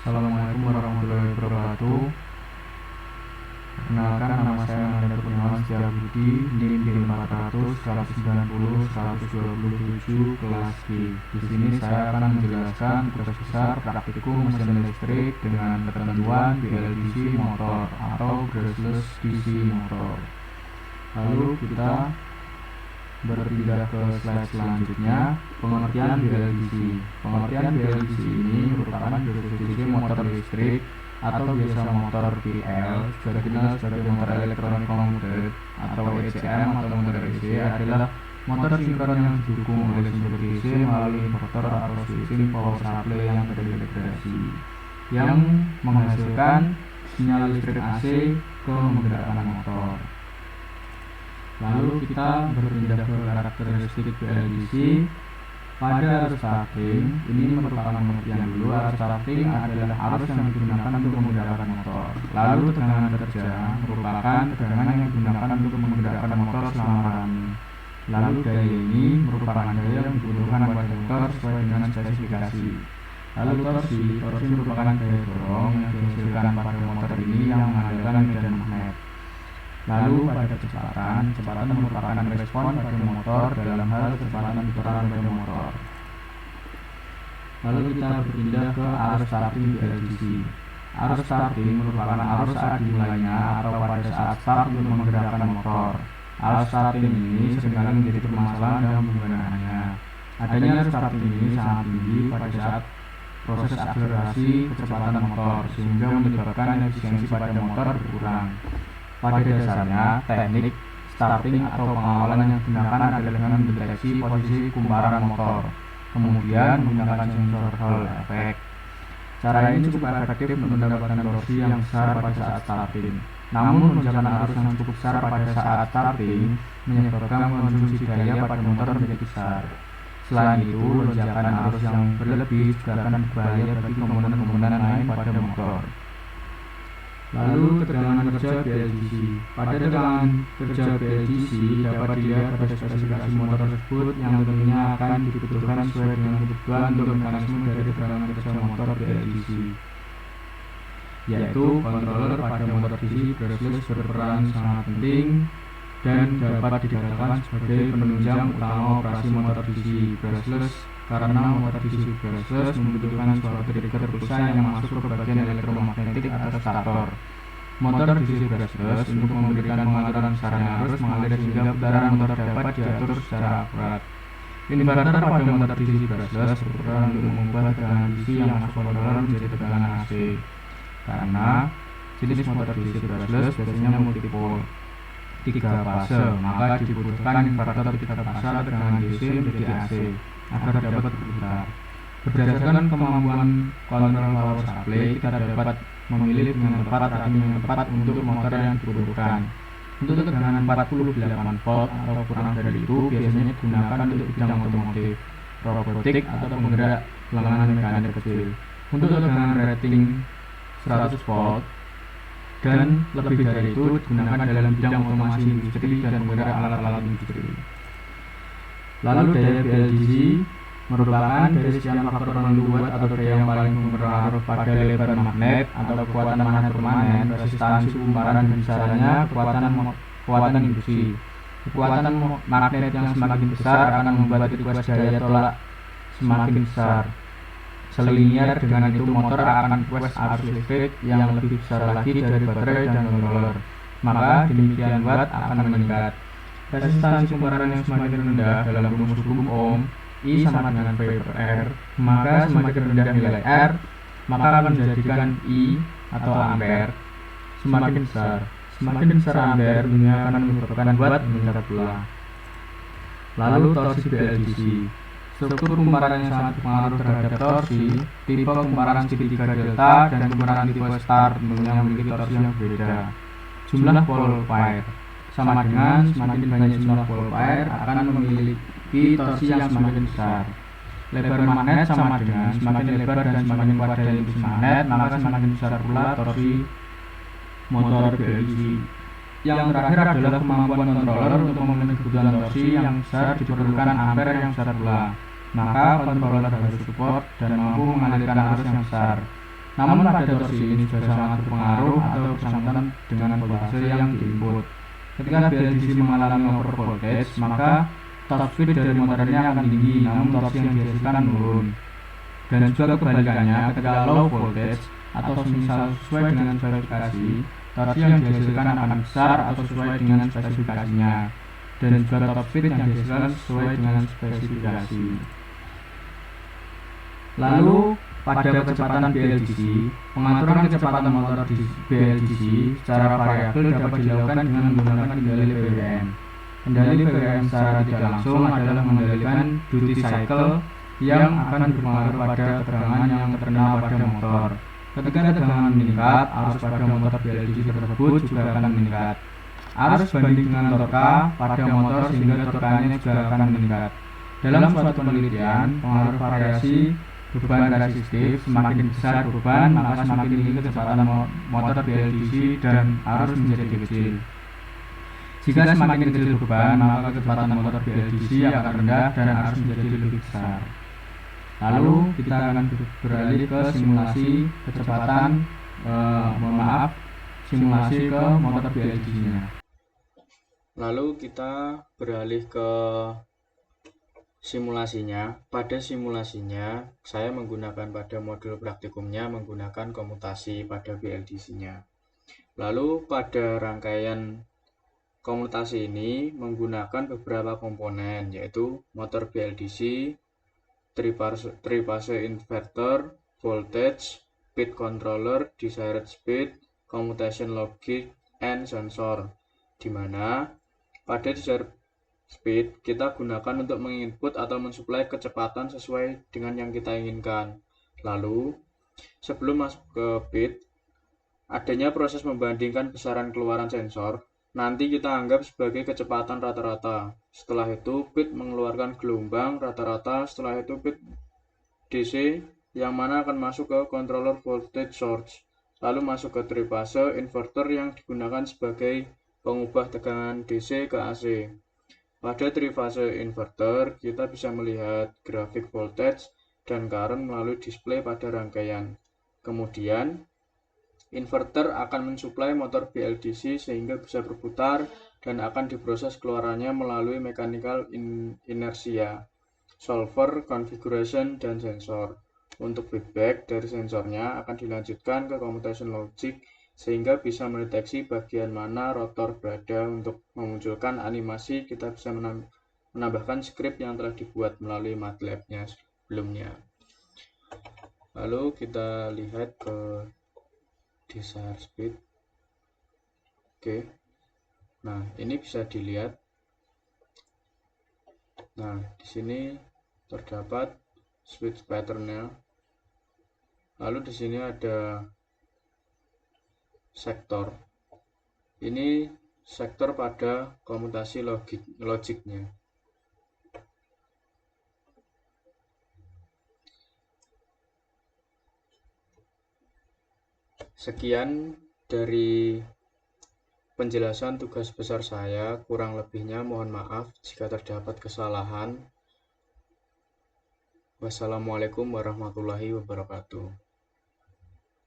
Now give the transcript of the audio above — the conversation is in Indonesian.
Assalamualaikum warahmatullahi wabarakatuh. Perkenalkan, nama saya Nanda Kurniawan Setiabudi, NIM 400 190 127 kelas G. Di sini saya akan menjelaskan tugas besar praktikum mesin listrik dengan ketentuan BLDC motor atau brushless DC motor. Lalu kita berpindah ke slide selanjutnya, pengertian BLDC. Pengertian BLDC ini merupakan brushless DC motor listrik atau biasa motor BL, juga dikenal sebagai motor elektronik commuted atau ECM atau motor EC, adalah motor sinkron yang didukung oleh sumber DC melalui inverter atau switching power supply yang terintegrasi, yang menghasilkan sinyal listrik AC ke menggerakkan motor. Lalu kita berpindah ke karakteristik BLDC. Pada arus starting, ini merupakan pengertian dulu. Arus starting adalah arus yang digunakan untuk menggerakkan motor. Lalu tegangan kerja merupakan tegangan yang digunakan untuk menggerakkan motor selama running. Lalu daya ini merupakan daya yang dibutuhkan pada motor sesuai dengan spesifikasi. Lalu torsi merupakan daya dorong yang dihasilkan pada motor ini yang mengandalkan medan magnet. Lalu pada kecepatan merupakan respon pada motor dalam hal kecepatan putaran pada motor. Lalu kita berpindah ke arus starting BLDC. Arus starting merupakan arus saat dimulainya atau pada saat start untuk menggerakkan motor. Arus starting ini seringkali menjadi permasalahan dalam penggunaannya. Adanya arus starting ini sangat tinggi pada saat proses akselerasi kecepatan motor, sehingga menyebabkan efisiensi pada motor berkurang. Pada dasarnya, teknik starting atau pengawalan yang digunakan adalah dengan mendeteksi posisi kumparan motor, kemudian menggunakan sensor Hall effect. Cara ini cukup efektif untuk mendapatkan torsi yang besar pada saat starting. Namun, lonjakan arus yang cukup besar pada saat starting menyebabkan konsumsi daya pada motor menjadi besar. Selain itu, lonjakan arus yang berlebih juga akan berbahaya bagi komponen-komponen lain pada motor. Lalu tegangan kerja BLDC. Pada tegangan kerja BLDC dapat dilihat pada spesifikasi motor tersebut yang tentunya akan dibutuhkan sesuai dengan kebutuhan untuk mekanisme dari tegangan kerja motor BLDC, yaitu controller pada motor DC brushless berperan sangat penting dan dapat dikatakan sebagai penunjang utama operasi motor DC brushless, karena motor DC brushless membutuhkan suatu trigger pulsa yang masuk ke bagian elektromagnetik atau stator motor DC brushless untuk memberikan pengaturan sasaran arus mengalir sehingga putaran motor dapat diatur secara akurat. Inverter pada motor DC brushless berperan untuk mengubah tegangan DC yang masuk controller menjadi tegangan AC. Karena jenis motor DC brushless biasanya multipole 3 fase, maka dibutuhkan inverter 3 fase tegangan DC menjadi AC agar dapat berputar. Berdasarkan kemampuan kontrol power supply, kita dapat memilih dengan tepat rating yang tepat untuk motor yang dibutuhkan. Untuk tegangan 48 volt atau kurang dari itu biasanya digunakan untuk bidang otomotif, robotik atau penggerak lengan mekanik kecil. Untuk tegangan rating 100 volt dan lebih dari itu digunakan dalam bidang otomasi industri dan penggerak alat-alat industri. Lalu daya BLDC merupakan dari sekian faktor pembuat atau daya yang paling berpengaruh pada lebar magnet atau kekuatan magnet permanen, resistansi kumparan, dan besarannya kekuatan induksi. Kekuatan magnet yang semakin besar akan membuat request daya tolak semakin besar. Selinier dengan itu motor akan request arus listrik yang lebih besar lagi dari baterai dan controller, maka demikian watt akan meningkat. Resistansi kumparan yang semakin rendah dalam rumus hukum Ohm, I sama dengan V per R, maka semakin rendah nilai R, maka akan menjadikan I atau ampere semakin besar. Semakin besar ampere akan menyebabkan watt meningkat pula. Lalu torsi BLDC. Struktur kumparan yang sangat berpengaruh terhadap torsi, tipe kumparan segitiga delta dan kumparan tipe star tentunya memiliki torsi yang berbeda. Jumlah pole pair sama dengan semakin banyak jumlah pole pair akan memiliki torsi yang semakin besar. Lebar magnet sama dengan semakin lebar dan semakin kuat daya induksi magnet, maka semakin besar pula torsi motor BLDC. Yang terakhir adalah kemampuan controller untuk memenuhi kebutuhan torsi yang besar diperlukan ampere yang besar pula. Maka controller harus support dan mampu mengalirkan arus yang besar. Namun pada torsi ini juga sangat berpengaruh atau bersangkutan dengan voltase yang diinput. Ketika BLDC mengalami over voltage, maka top speed dari motornya akan tinggi, namun torsi yang dihasilkan menurun. Dan juga kebalikannya, ketika low voltage atau semisal sesuai dengan spesifikasi, torsi yang dihasilkan akan besar atau sesuai dengan spesifikasinya, dan juga top speed yang dihasilkan sesuai dengan spesifikasi. Lalu pada kecepatan BLDC, pengaturan kecepatan motor di BLDC secara variabel dapat dilakukan dengan menggunakan kendali PWM. Kendali PWM secara tidak langsung adalah mengendalikan duty cycle yang akan berpengaruh pada tegangan yang terkena pada motor. Ketika tegangan meningkat, arus pada motor BLDC tersebut juga akan meningkat. Arus banding dengan torka pada motor sehingga torkanya juga akan meningkat. Dalam suatu penelitian, pengaruh variasi beban resistif, semakin besar beban maka semakin tinggi kecepatan motor BLDC dan arus menjadi kecil. Jika semakin kecil beban, maka kecepatan motor BLDC akan rendah dan arus menjadi lebih besar. Lalu kita akan beralih ke simulasi kecepatan simulasi ke motor BLDC-nya. Lalu kita beralih ke simulasinya. Pada simulasinya, saya menggunakan pada modul praktikumnya menggunakan komutasi pada BLDC-nya. Lalu pada rangkaian komutasi ini menggunakan beberapa komponen, yaitu motor BLDC, 3-phase inverter, voltage, speed controller, desired speed, commutation logic, and sensor. Di mana pada desired speed kita gunakan untuk menginput atau mensuplai kecepatan sesuai dengan yang kita inginkan. Lalu sebelum masuk ke bit, adanya proses membandingkan besaran keluaran sensor. Nanti kita anggap sebagai kecepatan rata-rata. Setelah itu bit mengeluarkan gelombang rata-rata. Setelah itu bit DC yang mana akan masuk ke controller voltage source. Lalu masuk ke 3-phase inverter yang digunakan sebagai pengubah tegangan DC ke AC. Pada 3-phase inverter, kita bisa melihat grafik voltage dan current melalui display pada rangkaian. Kemudian, inverter akan mensuplai motor BLDC sehingga bisa berputar dan akan diproses keluarannya melalui mechanical inertia, solver, configuration, dan sensor. Untuk feedback dari sensornya akan dilanjutkan ke commutation logic sehingga bisa mendeteksi bagian mana rotor berada. Untuk memunculkan animasi, kita bisa menambahkan script yang telah dibuat melalui MATLAB-nya sebelumnya. Lalu kita lihat ke desired speed. Oke. Nah, ini bisa dilihat. Nah, di sini terdapat switch pattern-nya. Lalu di sini ada sektor. Ini sektor pada komutasi logiknya. Sekian dari penjelasan tugas besar saya. Kurang lebihnya mohon maaf jika terdapat kesalahan. Wassalamualaikum warahmatullahi wabarakatuh.